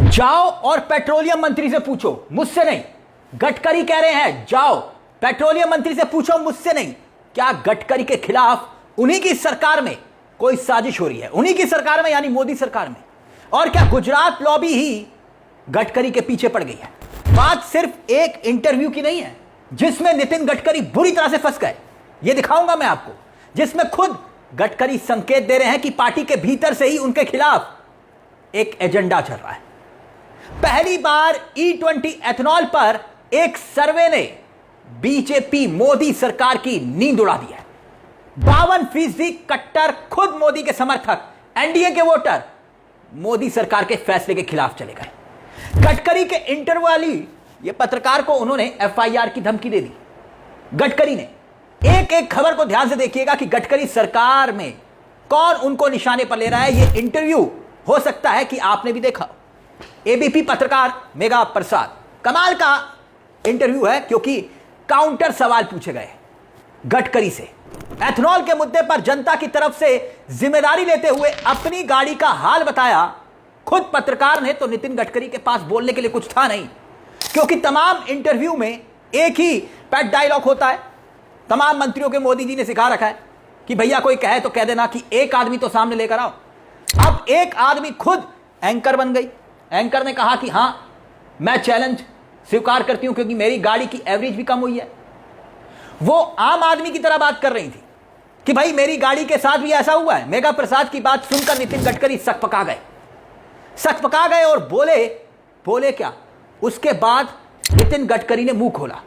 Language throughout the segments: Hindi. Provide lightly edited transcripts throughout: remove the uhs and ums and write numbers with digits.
जाओ और पेट्रोलियम मंत्री से पूछो, मुझसे नहीं। गडकरी कह रहे हैं जाओ पेट्रोलियम मंत्री से पूछो, मुझसे नहीं। क्या गडकरी के खिलाफ उन्हीं की सरकार में कोई साजिश हो रही है? उन्हीं की सरकार में, यानी मोदी सरकार में। और क्या गुजरात लॉबी ही गडकरी के पीछे पड़ गई है? बात सिर्फ एक इंटरव्यू की नहीं है जिसमें नितिन गडकरी बुरी तरह से फंस गए। यह दिखाऊंगा मैं आपको, जिसमें खुद गडकरी संकेत दे रहे हैं कि पार्टी के भीतर से ही उनके खिलाफ एक एजेंडा चल रहा है। पहली बार E20 एथेनॉल पर एक सर्वे ने बीजेपी मोदी सरकार की नींद उड़ा दी है। 52% कट्टर खुद मोदी के समर्थक, एनडीए के वोटर मोदी सरकार के फैसले के खिलाफ चले गए। गडकरी के इंटरव्यू वाली ये पत्रकार को उन्होंने FIR की धमकी दे दी। गडकरी ने एक एक खबर को ध्यान से देखिएगा कि गडकरी सरकार में कौन उनको निशाने पर ले रहा है। ये इंटरव्यू हो सकता है कि आपने भी देखा। एबीपी पत्रकार मेघा प्रसाद, कमाल का इंटरव्यू है क्योंकि काउंटर सवाल पूछे गए गडकरी से। एथेनॉल के मुद्दे पर जनता की तरफ से जिम्मेदारी लेते हुए अपनी गाड़ी का हाल बताया खुद पत्रकार ने। तो नितिन गडकरी के पास बोलने के लिए कुछ था नहीं, क्योंकि तमाम इंटरव्यू में एक ही पेट डायलॉग होता है। तमाम मंत्रियों के मोदी जी ने सिखा रखा है कि भैया कोई कहे तो कह देना कि एक आदमी तो सामने लेकर आओ। अब एक आदमी खुद एंकर बन गई। एंकर ने कहा कि हां मैं चैलेंज स्वीकार करती हूं क्योंकि मेरी गाड़ी की एवरेज भी कम हुई है। वो आम आदमी की तरह बात कर रही थी कि भाई मेरी गाड़ी के साथ भी ऐसा हुआ है। मेघा प्रसाद की बात सुनकर नितिन गडकरी सकपका गए और बोले क्या? उसके बाद नितिन गडकरी ने मुंह खोला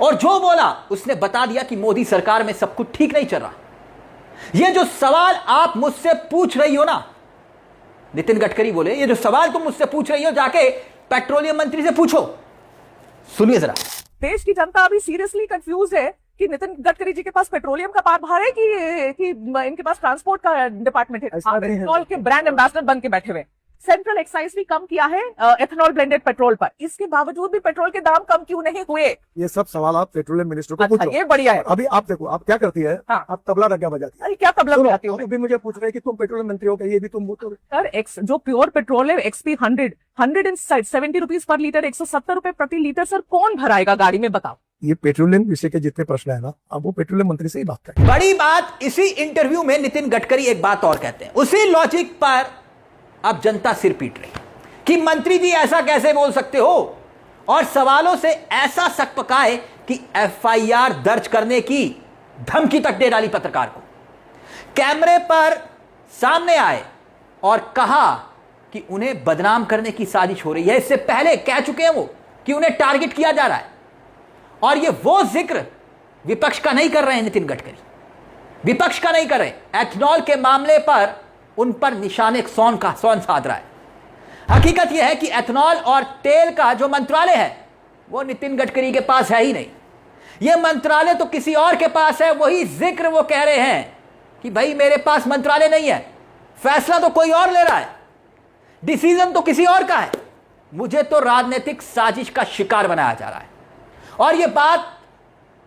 और जो बोला उसने बता दिया कि मोदी सरकार में सब कुछ ठीक नहीं चल रहा। ये जो सवाल आप मुझसे पूछ रही हो ना, नितिन गडकरी बोले, ये जो सवाल तुम मुझसे पूछ रही हो जाके पेट्रोलियम मंत्री से पूछो। सुनिए जरा। देश की जनता अभी सीरियसली कंफ्यूज है कि नितिन गडकरी जी के पास पेट्रोलियम का कारभार है कि इनके पास ट्रांसपोर्ट का डिपार्टमेंट है। एथेनॉल के ब्रांड एम्बेसडर बन के बैठे हुए। सेंट्रल एक्साइज भी कम किया है एथेनॉल ब्लेंडेड पेट्रोल पर। इसके बावजूद भी पेट्रोल के दाम कम क्यों नहीं हुए? ये सब सवाल आप पेट्रोलियम मिनिस्टर को पूछो। ये बढ़िया है। अभी आप देखो आप क्या करती है। हाँ। आप तबला रग्गा बजाती है। अरे क्या तबला बजाती हो? अभी मुझे पूछ रहे हैं कि तुम पेट्रोलियम मंत्री हो, ये भी तुम बोलो। सर जो प्योर पेट्रोल है XP 170 रुपीज पर लीटर, 170 रुपए प्रति लीटर। सर कौन भराएगा गाड़ी में, बताओ? ये पेट्रोलियम विषय के जितने प्रश्न है ना, अब वो पेट्रोलियम मंत्री से ही बात करें। बड़ी बात, इसी इंटरव्यू में नितिन गडकरी एक बात और कहते हैं। उसी लॉजिक पर अब जनता सिर पीट रही कि मंत्री जी ऐसा कैसे बोल सकते हो, और सवालों से ऐसा सकपकाए कि FIR दर्ज करने की धमकी तक दे डाली पत्रकार को। कैमरे पर सामने आए और कहा कि उन्हें बदनाम करने की साजिश हो रही है। इससे पहले कह चुके हैं वो कि उन्हें टारगेट किया जा रहा है। और ये वो जिक्र विपक्ष का नहीं कर रहे हैं नितिन गडकरी, विपक्ष का नहीं कर रहे। एथेनॉल के मामले पर उन पर निशाने सौन साध रहा है। हकीकत यह है कि एथेनॉल और तेल का जो मंत्रालय है वो नितिन गडकरी के पास है ही नहीं। यह मंत्रालय तो किसी और के पास है। वही जिक्र वो कह रहे हैं कि भाई मेरे पास मंत्रालय नहीं है, फैसला तो कोई और ले रहा है, डिसीजन तो किसी और का है, मुझे तो राजनीतिक साजिश का शिकार बनाया जा रहा है। और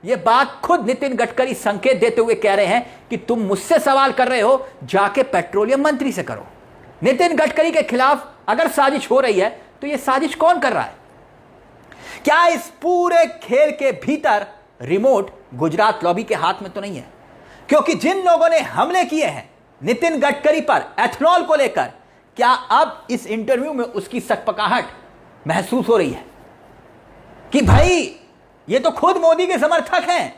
यह बात खुद नितिन गडकरी संकेत देते हुए कह रहे हैं कि तुम मुझसे सवाल कर रहे हो, जाके पेट्रोलियम मंत्री से करो। नितिन गडकरी के खिलाफ अगर साजिश हो रही है तो यह साजिश कौन कर रहा है? क्या इस पूरे खेल के भीतर रिमोट गुजरात लॉबी के हाथ में तो नहीं है? क्योंकि जिन लोगों ने हमले किए हैं नितिन गडकरी पर एथेनॉल को लेकर, क्या अब इस इंटरव्यू में उसकी सकपकाहट महसूस हो रही है कि भाई ये तो खुद मोदी के समर्थक हैं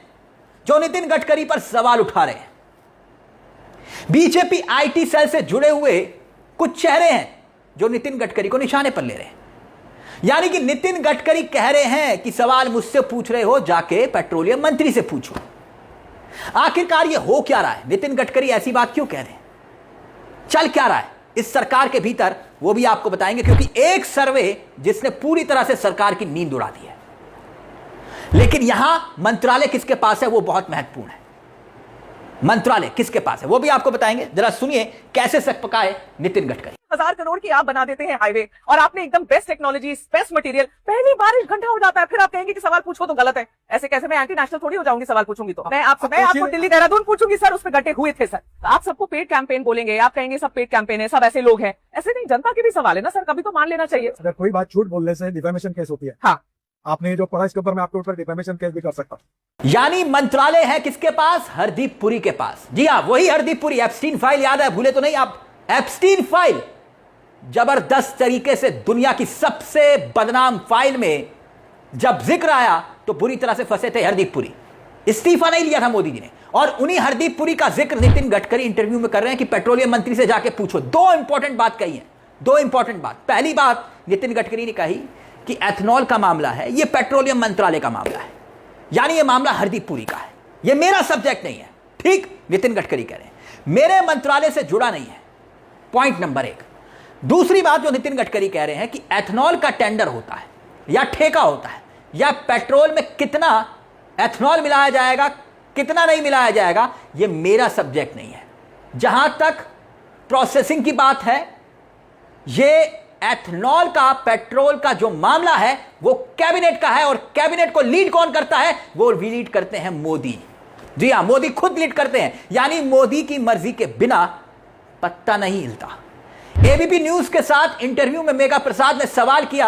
जो नितिन गडकरी पर सवाल उठा रहे हैं। बीजेपी IT सेल से जुड़े हुए कुछ चेहरे हैं जो नितिन गडकरी को निशाने पर ले रहे हैं। यानी कि नितिन गडकरी कह रहे हैं कि सवाल मुझसे पूछ रहे हो, जाके पेट्रोलियम मंत्री से पूछो। आखिरकार ये हो क्या रहा है? नितिन गडकरी ऐसी बात क्यों कह रहे हैं? चल क्या रहा है इस सरकार के भीतर, वो भी आपको बताएंगे। क्योंकि एक सर्वे जिसने पूरी तरह से सरकार की नींद उड़ा दी है। लेकिन यहां मंत्रालय किसके पास है वो बहुत महत्वपूर्ण है। मंत्रालय किसके पास है वो भी आपको बताएंगे। जरा सुनिए कैसे सक पकाए नितिन गडकरी। 1000 करोड़ की आप बना देते हैं हाईवे और आपने एकदम बेस्ट टेक्नोलॉजी, बेस्ट मटेरियल, पहली बारिश घंटा हो जाता है, फिर आप कहेंगे कि सवाल पूछो तो गलत है। ऐसे कैसे? मैं एंटी नेशनल थोड़ी हो जाऊंगी सवाल पूछूंगी तो। मैं आपको दिल्ली देहरादून पूछूंगी, सर उसमें गड्ढे हुए थे सर। आप सबको पेड कैंपेन बोलेंगे, आप कहेंगे सब पेड कैंपेन है, सब ऐसे लोग हैं। ऐसे नहीं, जनता के भी सवाल है ना सर, कभी तो मान लेना चाहिए। अगर कोई बात झूठ बोलने से डिफेमेशन केस होती है। हाँ, आपने जो पढ़ा इसके ऊपर मैं आपके ऊपर डिफेमेशन केस भी कर सकता हूं। यानी मंत्रालय है किसके पास? हरदीप पुरी के पास। जी हां, वही हरदीप पुरी। एप्स्टीन फाइल याद है? भूले तो नहीं आप? एप्स्टीन फाइल जबरदस्त तरीके से दुनिया की सबसे बदनाम फाइल में जब जिक्र आया तो बुरी तरह से फंसे थे हरदीप पुरी। इस्तीफा नहीं लिया था मोदी जी ने, और उन्हीं हरदीप पुरी का जिक्र नितिन गडकरी इंटरव्यू में कर रहे हैं कि पेट्रोलियम मंत्री से जाके पूछो। दो इंपॉर्टेंट बात कही है, दो इंपॉर्टेंट बात। पहली बात नितिन गडकरी ने कही कि एथनॉल का मामला है, यह पेट्रोलियम मंत्रालय का मामला है, यानी यह मामला हरदीप पुरी का है, यह मेरा सब्जेक्ट नहीं है। ठीक, नितिन गडकरी कह रहे हैं मेरे मंत्रालय से जुड़ा नहीं है, पॉइंट नंबर 1। दूसरी बात जो नितिन गडकरी कह रहे हैं कि एथनॉल का टेंडर होता है या ठेका होता है या पेट्रोल में कितना एथनॉल मिलाया जाएगा, कितना नहीं मिलाया जाएगा, यह मेरा सब्जेक्ट नहीं है। जहां तक प्रोसेसिंग की बात है, यह एथनॉल का, पेट्रोल का जो मामला है वो कैबिनेट का है, और कैबिनेट को लीड कौन करता है? वो लीड करते हैं मोदी। जी हां, मोदी खुद लीड करते हैं, यानी मोदी की मर्जी के बिना पत्ता नहीं हिलता। एबीपी न्यूज के साथ इंटरव्यू में मेघा प्रसाद ने सवाल किया,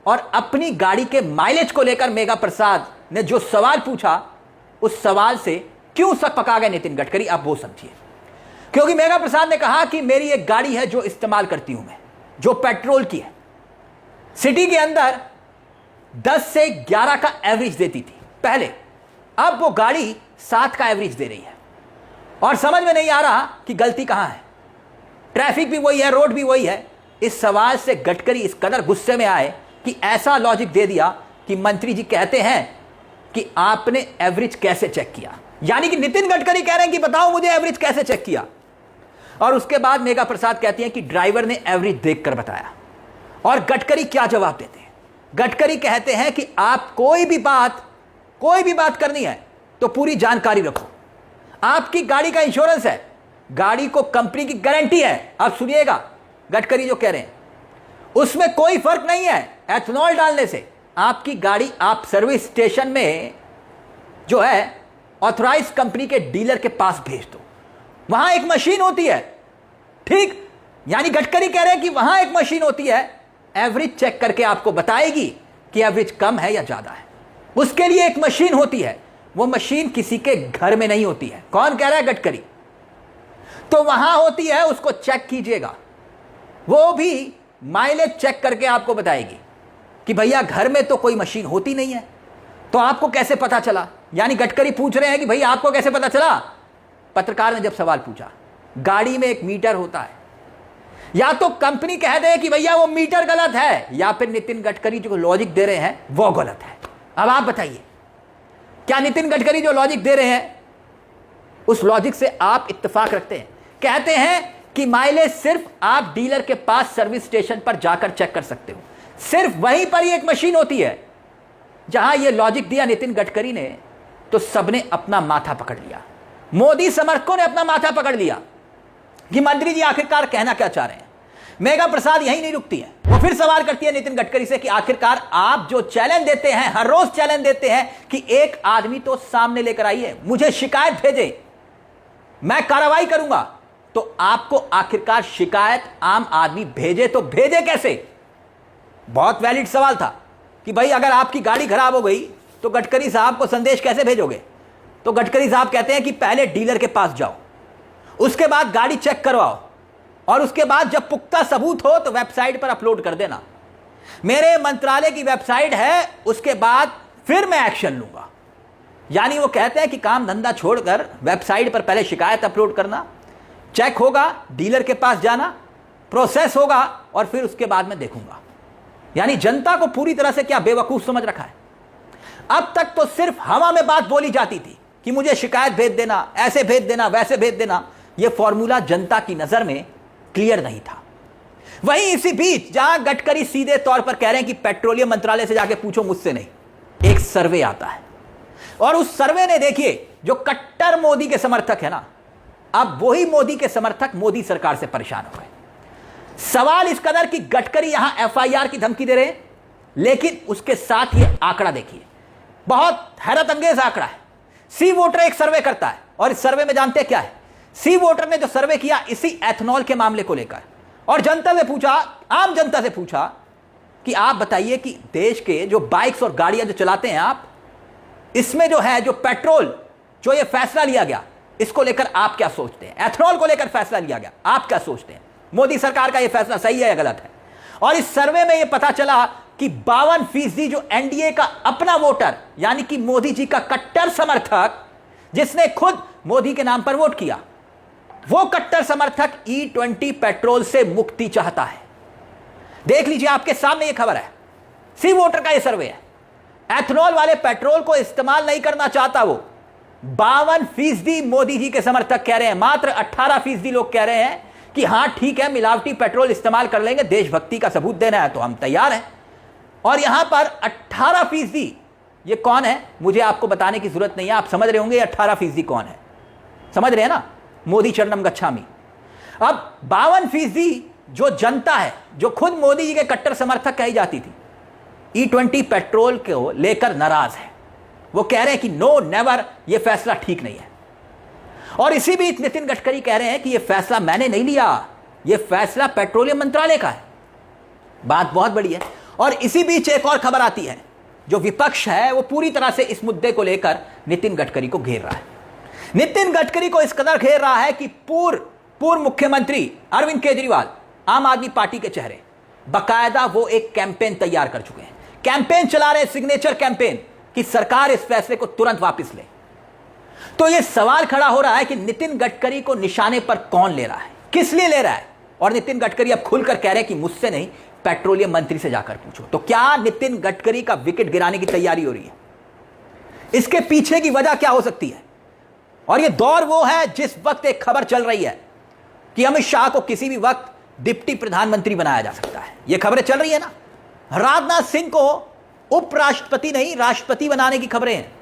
और अपनी गाड़ी के माइलेज को लेकर मेघा प्रसाद ने जो सवाल पूछा, उस सवाल से क्यों सक पका गए नितिन गडकरी, आप वो समझिए। क्योंकि मेघा प्रसाद ने कहा कि मेरी एक गाड़ी है जो इस्तेमाल करती हूं मैं, जो पेट्रोल की है, सिटी के अंदर 10 से 11 का एवरेज देती थी पहले, अब वो गाड़ी 7 का एवरेज दे रही है, और समझ में नहीं आ रहा कि गलती कहां है। ट्रैफिक भी वही है, रोड भी वही है। इस सवाल से गडकरी इस कदर गुस्से में आए कि ऐसा लॉजिक दे दिया कि मंत्री जी कहते हैं कि आपने एवरेज कैसे चेक किया, यानी कि नितिन गडकरी कह रहे हैं कि बताओ मुझे एवरेज कैसे चेक किया। और उसके बाद मेघा प्रसाद कहती हैं कि ड्राइवर ने एवरेज देखकर बताया। और गडकरी क्या जवाब देते हैं? गडकरी कहते हैं कि आप कोई भी बात करनी है तो पूरी जानकारी रखो। आपकी गाड़ी का इंश्योरेंस है, गाड़ी को कंपनी की गारंटी है। आप सुनिएगा गडकरी जो कह रहे हैं, उसमें कोई फर्क नहीं है एथनॉल डालने से। आपकी गाड़ी आप सर्विस स्टेशन में जो है ऑथराइज कंपनी के डीलर के पास भेज दो, वहां एक मशीन होती है। ठीक, यानी गडकरी कह रहे हैं कि वहां एक मशीन होती है, एवरेज चेक करके आपको बताएगी कि एवरेज कम है या ज्यादा है। उसके लिए एक मशीन होती है, वो मशीन किसी के घर में नहीं होती है। कौन कह रहा है? गडकरी। तो वहां होती है, उसको चेक कीजिएगा, वो भी माइलेज चेक करके आपको बताएगी कि भैया घर में तो कोई मशीन होती नहीं है, तो आपको कैसे पता चला? यानी गडकरी पूछ रहे हैं कि भैया आपको कैसे पता चला? पत्रकार ने जब सवाल पूछा, गाड़ी में एक मीटर होता है, या तो कंपनी कह दे कि भैया वो मीटर गलत है, या फिर नितिन गडकरी जो लॉजिक दे रहे हैं वो गलत है। अब आप बताइए, क्या नितिन गडकरी जो लॉजिक दे रहे हैं उस लॉजिक से आप इत्तेफाक रखते हैं? कहते हैं कि माइलेज सिर्फ आप डीलर के पास सर्विस स्टेशन पर जाकर चेक कर सकते हो, सिर्फ वहीं पर ही एक मशीन होती है। जहां यह लॉजिक दिया नितिन गडकरी ने, तो सबने अपना माथा पकड़ लिया, मोदी समर्थकों ने अपना माथा पकड़ लिया कि मंत्री जी आखिरकार कहना क्या चाह रहे हैं। मेघा प्रसाद यही नहीं रुकती है, वो फिर सवाल करती है नितिन गडकरी से कि आखिरकार आप जो चैलेंज देते हैं, हर रोज चैलेंज देते हैं कि एक आदमी तो सामने लेकर आइए, मुझे शिकायत भेजे, मैं कार्रवाई करूंगा, तो आपको आखिरकार शिकायत आम आदमी भेजे तो भेजे कैसे? बहुत वैलिड सवाल था कि भाई अगर आपकी गाड़ी खराब हो गई तो गडकरी साहब को संदेश कैसे भेजोगे? तो गडकरी साहब कहते हैं कि पहले डीलर के पास जाओ, उसके बाद गाड़ी चेक करवाओ, और उसके बाद जब पुख्ता सबूत हो तो वेबसाइट पर अपलोड कर देना। मेरे मंत्रालय की वेबसाइट है, उसके बाद फिर मैं एक्शन लूंगा। यानी वो कहते हैं कि काम धंधा छोड़कर वेबसाइट पर पहले शिकायत अपलोड करना, चेक होगा, डीलर के पास जाना, प्रोसेस होगा, और फिर उसके बाद मैं देखूंगा। यानी जनता को पूरी तरह से क्या बेवकूफ समझ रखा है। अब तक तो सिर्फ हवा में बात बोली जाती थी कि मुझे शिकायत भेज देना, ऐसे भेज देना, वैसे भेज देना। यह फॉर्मूला जनता की नजर में क्लियर नहीं था। वहीं इसी बीच जहां गडकरी सीधे तौर पर कह रहे हैं कि पेट्रोलियम मंत्रालय से जाके पूछो, मुझसे नहीं, एक सर्वे आता है। और उस सर्वे ने देखिए जो कट्टर मोदी के समर्थक है ना, अब वही मोदी के समर्थक मोदी सरकार से परेशान हो गए। सवाल इस कदर कि गडकरी यहां एफआईआर की धमकी दे रहे हैं, लेकिन उसके साथ ये आंकड़ा देखिए, बहुत हैरत अंगेज आंकड़ा है। सी वोटर एक सर्वे करता है और इस सर्वे में जानते क्या है, सी वोटर ने जो सर्वे किया इसी एथनॉल के मामले को लेकर, और जनता से पूछा, आम जनता से पूछा कि आप बताइए कि देश के जो बाइक्स और गाड़ियां जो चलाते हैं आप, इसमें जो है जो पेट्रोल जो ये फैसला लिया गया इसको लेकर आप क्या सोचते हैं? एथनॉल को लेकर फैसला लिया गया, आप क्या सोचते हैं? मोदी सरकार का ये फैसला सही है या गलत है? और इस सर्वे में ये पता चला कि 52% जो एनडीए का अपना वोटर, यानी कि मोदी जी का कट्टर समर्थक, जिसने खुद मोदी के नाम पर वोट किया, वो कट्टर समर्थक E20 पेट्रोल से मुक्ति चाहता है। देख लीजिए, आपके सामने ये खबर है, सी वोटर का ये सर्वे है। एथनॉल वाले पेट्रोल को इस्तेमाल नहीं करना चाहता वो। 52% मोदी जी के समर्थक कह रहे हैं, मात्र 18% लोग कह रहे हैं कि हां ठीक है, मिलावटी पेट्रोल इस्तेमाल कर लेंगे, देशभक्ति का सबूत देना है तो हम तैयार हैं। और यहां पर 18%, ये कौन है मुझे आपको बताने की जरूरत नहीं है, आप समझ रहे होंगे 18% कौन है, समझ रहे हैं ना, मोदी चरणम गच्छामी। अब 52% जो जनता है, जो खुद मोदी जी के कट्टर समर्थक कही जाती थी, E20 पेट्रोल को लेकर नाराज है। वो कह रहे हैं कि नो नेवर, ये फैसला ठीक नहीं है। और इसी बीच नितिन गडकरी कह रहे हैं कि ये फैसला मैंने नहीं लिया, ये फैसला पेट्रोलियम मंत्रालय का है। बात बहुत बड़ी है। और इसी बीच एक और खबर आती है, जो विपक्ष है वो पूरी तरह से इस मुद्दे को लेकर नितिन गडकरी को घेर रहा है। नितिन गडकरी को इस कदर घेर रहा है कि पूर्व मुख्यमंत्री अरविंद केजरीवाल, आम आदमी पार्टी के चेहरे, बकायदा वो एक कैंपेन तैयार कर चुके हैं, कैंपेन चला रहे, सिग्नेचर कैंपेन, कि सरकार इस फैसले को तुरंत वापस ले। तो यह सवाल खड़ा हो रहा है कि नितिन गडकरी को निशाने पर कौन ले रहा है, किस लिए ले रहा है? और नितिन गडकरी अब खुलकर कह रहे हैं कि मुझसे नहीं, पेट्रोलियम मंत्री से जाकर पूछो। तो क्या नितिन गडकरी का विकेट गिराने की तैयारी हो रही है? इसके पीछे की वजह क्या हो सकती है? और यह दौर वो है जिस वक्त एक खबर चल रही है कि अमित शाह को किसी भी वक्त डिप्टी प्रधानमंत्री बनाया जा सकता है। यह खबरें चल रही है ना। राजनाथ सिंह को उपराष्ट्रपति नहीं, राष्ट्रपति बनाने की खबरें हैं।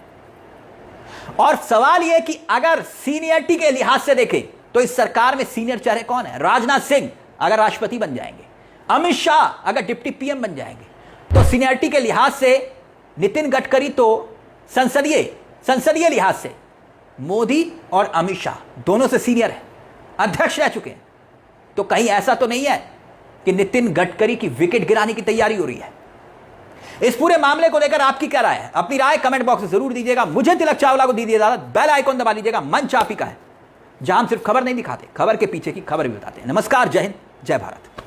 और सवाल यह कि अगर सीनियरिटी के लिहाज से देखें तो इस सरकार में सीनियर चेहरे कौन है? राजनाथ सिंह अगर राष्ट्रपति बन जाएंगे, अमित शाह अगर डिप्टी पीएम बन जाएंगे, तो सीनियरिटी के लिहाज से नितिन गडकरी तो संसदीय लिहाज से मोदी और अमित शाह दोनों से सीनियर है, अध्यक्ष रह चुके हैं। तो कहीं ऐसा तो नहीं है कि नितिन गडकरी की विकेट गिराने की तैयारी हो रही है? इस पूरे मामले को लेकर आपकी क्या राय है? अपनी राय कमेंट बॉक्स में जरूर दीजिएगा। मुझे तिलक चावला को दीजिए इजाजत। बेल आइकॉन दबा लीजिएगा। मंच आप ही का है, जहां हम सिर्फ खबर नहीं दिखाते, खबर के पीछे की खबर भी बताते हैं। नमस्कार, जय हिंद, जय भारत।